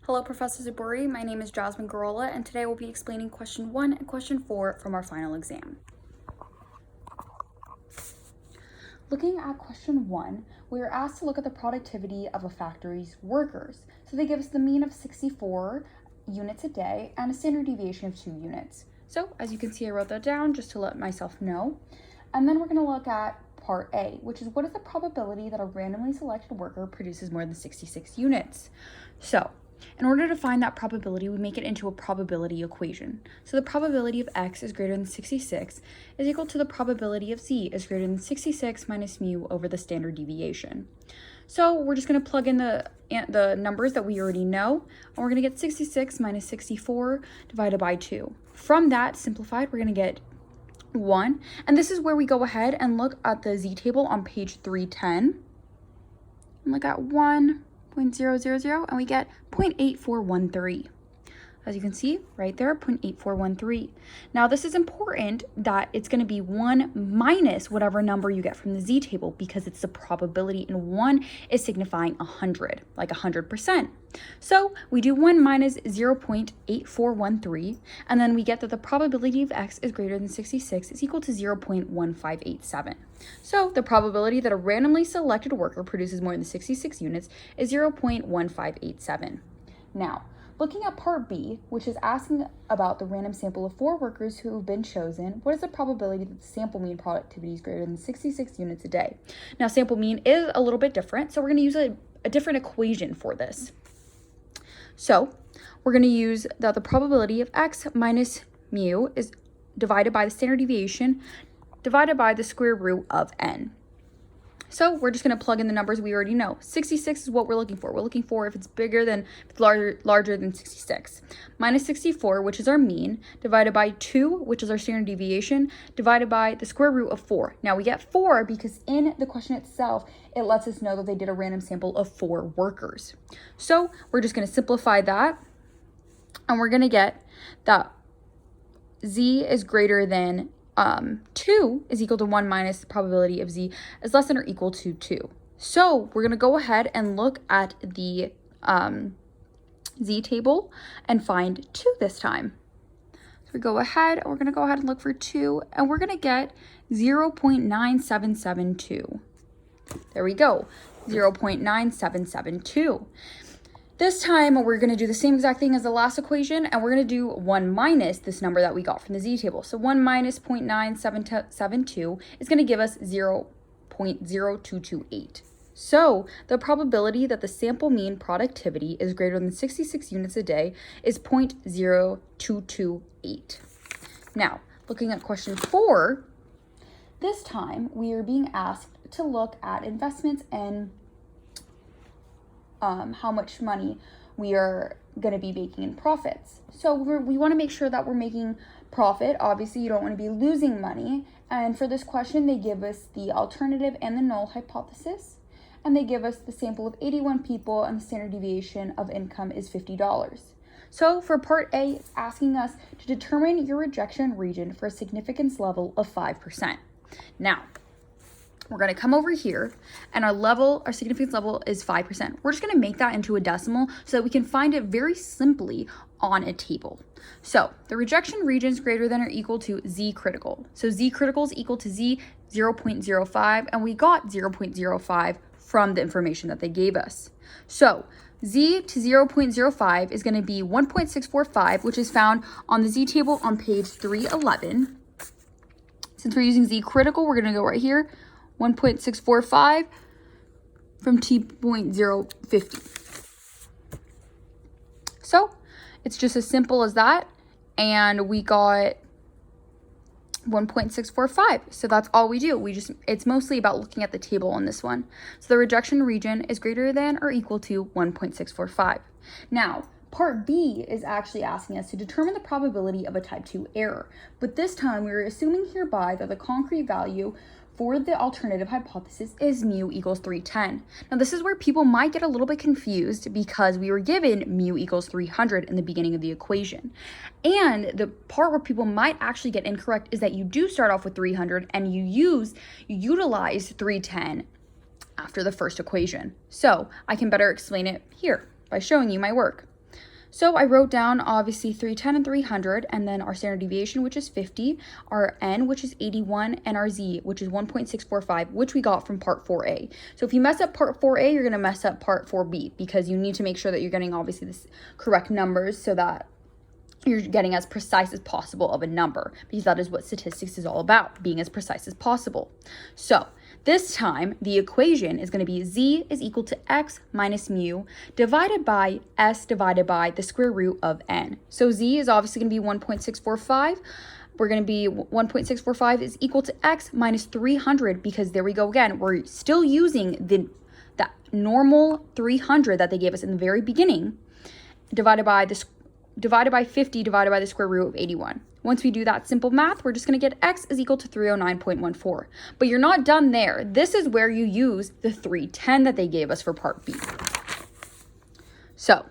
Hello, Professor Saboori. My name is Jazmin Gurrola, and today we'll be explaining question 1 and question 4 from our final exam. Looking at question 1, we are asked to look at the productivity of a factory's workers. So they give us the mean of 64 units a day and a standard deviation of 2 units. So as you can see, I wrote that down just to let myself know. And then we're going to look at part A, which is what is the probability that a randomly selected worker produces more than 66 units? So in order to find that probability, we make it into a probability equation. So the probability of x is greater than 66 is equal to the probability of z is greater than 66 minus mu over the standard deviation. So we're just going to plug in the numbers that we already know, and we're going to get 66 minus 64 divided by 2. From that, simplified, we're going to get 1. And this is where we go ahead and look at the z table on page 310. And look at 1.000, and we get 0.8413. As you can see right there, 0.8413. Now this is important that it's going to be 1 minus whatever number you get from the z table, because it's the probability, and 1 is signifying 100, like 100%. So we do 1 minus 0.8413, and then we get that the probability of x is greater than 66 is equal to 0.1587. So the probability that a randomly selected worker produces more than 66 units is 0.1587. Now, looking at part B, which is asking about the random sample of 4 workers who have been chosen, what is the probability that the sample mean productivity is greater than 66 units a day? Now, sample mean is a little bit different, so we're going to use a different equation for this. So we're going to use that the probability of x minus mu is divided by the standard deviation divided by the square root of n. So we're just going to plug in the numbers we already know. 66 is what we're looking for. We're looking for if it's larger than 66. Minus 64, which is our mean, divided by 2, which is our standard deviation, divided by the square root of 4. Now we get 4 because in the question itself, it lets us know that they did a random sample of 4 workers. So we're just going to simplify that, and we're going to get that z is greater than 2 is equal to 1 minus the probability of z is less than or equal to 2. So we're going to go ahead and look at the z table and find 2 this time. So we go ahead, and we're going to go ahead and look for 2, and we're going to get 0.9772. There we go, 0.9772. This time, we're going to do the same exact thing as the last equation, and we're going to do 1 minus this number that we got from the z table. So 1 minus 0.9772 is going to give us 0.0228. So the probability that the sample mean productivity is greater than 66 units a day is 0.0228. Now, looking at question 4, this time we are being asked to look at investments and how much money we are going to be making in profits. So we want to make sure that we're making profit. Obviously, you don't want to be losing money. And for this question, they give us the alternative and the null hypothesis. And they give us the sample of 81 people, and the standard deviation of income is $50. So for part A, it's asking us to determine your rejection region for a significance level of 5%. Now, we're going to come over here, and our significance level is 5%. We're just going to make that into a decimal so that we can find it very simply on a table. So the rejection region is greater than or equal to z critical. So z critical is equal to z 0.05, and we got 0.05 from the information that they gave us. So z to 0.05 is going to be 1.645, which is found on the z table on page 311. Since we're using z critical, we're going to go right here. 1.645 from T.050. So it's just as simple as that, and we got 1.645. So that's all we do. It's mostly about looking at the table on this one. So the rejection region is greater than or equal to 1.645. Now, part B is actually asking us to determine the probability of a type 2 error, but this time we're assuming hereby that the concrete value for the alternative hypothesis is mu equals 310. Now this is where people might get a little bit confused because we were given mu equals 300 in the beginning of the equation. And the part where people might actually get incorrect is that you do start off with 300 and you utilize 310 after the first equation. So I can better explain it here by showing you my work. So I wrote down obviously 310 and 300, and then our standard deviation, which is 50, our n, which is 81, and our z, which is 1.645, which we got from part 4a. So if you mess up part 4a, you're going to mess up part 4b, because you need to make sure that you're getting obviously the correct numbers so that you're getting as precise as possible of a number, because that is what statistics is all about, being as precise as possible. So this time, the equation is going to be z is equal to x minus mu divided by s divided by the square root of n. So z is obviously going to be 1.645. We're going to be 1.645 is equal to x minus 300, because there we go again. We're still using that normal 300 that they gave us in the very beginning, divided by 50 divided by the square root of 81. Once we do that simple math, we're just going to get x is equal to 309.14. But you're not done there. This is where you use the 310 that they gave us for part B. So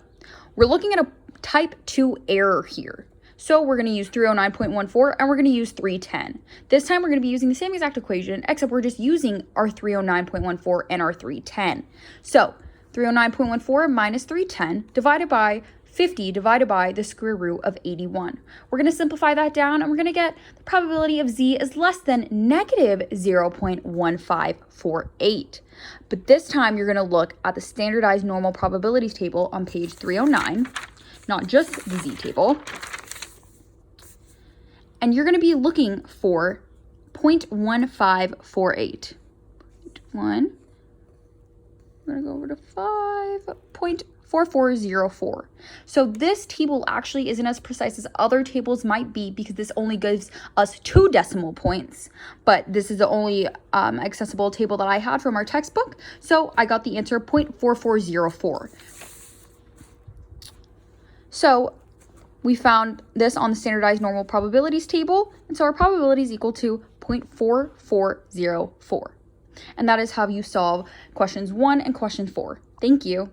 we're looking at a type 2 error here. So we're going to use 309.14 and we're going to use 310. This time we're going to be using the same exact equation, except we're just using our 309.14 and our 310. So 309.14 minus 310 divided by 50 divided by the square root of 81. We're going to simplify that down, and we're going to get the probability of z is less than negative 0.1548. But this time you're going to look at the standardized normal probabilities table on page 309, not just the z table. And you're going to be looking for 0.1548. 1. We're going to go over to 5.4404. So this table actually isn't as precise as other tables might be, because this only gives us 2 decimal points. But this is the only accessible table that I had from our textbook. So I got the answer 0.4404. So we found this on the standardized normal probabilities table. And so our probability is equal to 0.4404. And that is how you solve questions 1 and question 4. Thank you.